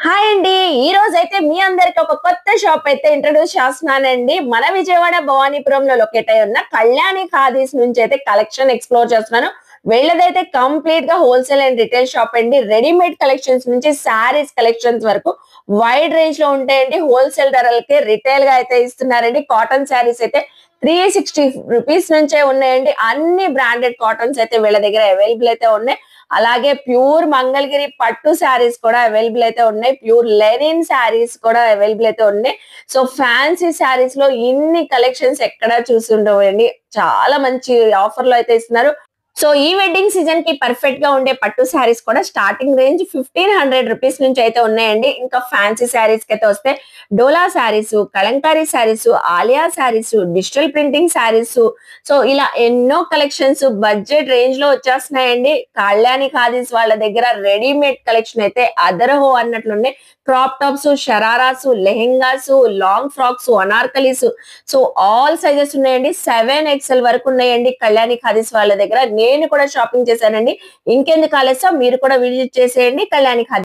Hi అండి. ఈ రోజైతే మీ అందరికి ఒక కొత్త షాప్ అయితే ఇంట్రొడ్యూస్ చేస్తున్నానండి. మన విజయవాడ భవానీపురంలో లొకేట్ అయి ఉన్న కళ్యాణి ఖాదీస్ నుంచి అయితే కలెక్షన్ ఎక్స్‌ప్లోర్ చేస్తున్నాను. వీళ్ళదైతే కంప్లీట్‌గా హోల్‌సేల్ అండ్ రిటైల్ షాప్ అండి. రెడీమేడ్ కలెక్షన్స్ నుంచి శారీస్ కలెక్షన్స్ వరకు వైడ్ రేంజ్‌లో ఉంటాయండి. హోల్‌సేల్ ధరలకే రిటైల్‌గా అయితే ఇస్తున్నారండి. కాటన్ శారీస్ అయితే 360 రూపీస్ నుంచే ఉన్నాయండి. అన్ని బ్రాండెడ్ కాటన్స్ అయితే వీళ్ళ దగ్గర అవైలబుల్ అయితే ఉన్నాయి. అలాగే ప్యూర్ మంగళగిరి పట్టు శారీస్ కూడా అవైలబుల్ అయితే ఉన్నాయి. ప్యూర్ లెనిన్ శారీస్ కూడా అవైలబుల్ అయితే ఉన్నాయి. సో ఫ్యాన్సీ శారీస్ లో ఇన్ని కలెక్షన్స్ ఎక్కడా చూసి ఉండవండి. చాలా మంచి ఆఫర్ లో అయితే ఇస్తున్నారు. సో ఈ వెడ్డింగ్ సీజన్ కి పర్ఫెక్ట్ గా ఉండే పట్టు శారీస్ కూడా స్టార్టింగ్ రేంజ్ 1500 రూపీస్ నుంచి అయితే ఉన్నాయండి. ఇంకా ఫ్యాన్సీ శారీస్ కి అయితే వస్తే డోలా saris, Kalamkari saris, Alia saris, digital printing saris, so ఇలా ఎన్నో కలెక్షన్స్ బడ్జెట్ రేంజ్ లో వచ్చేస్తున్నాయండి. కళ్యాణి ఖాదీస్ వాళ్ళ దగ్గర రెడీమేడ్ కలెక్షన్ అయితే అదరహో అన్నట్లున్నాయి. Crop tops, shararas, lehengas, long frocks, anarkalis, so all sizes ఉన్నాయండి. 7XL వరకు ఉన్నాయండి కళ్యాణి ఖాదీస్ వాళ్ళ దగ్గర. నేను కూడా షాపింగ్ చేశానండి. ఇంకెందుకు ఆలస్యం, మీరు కూడా విజిట్ చేసేయండి కళ్యాణి ఖాదీస్.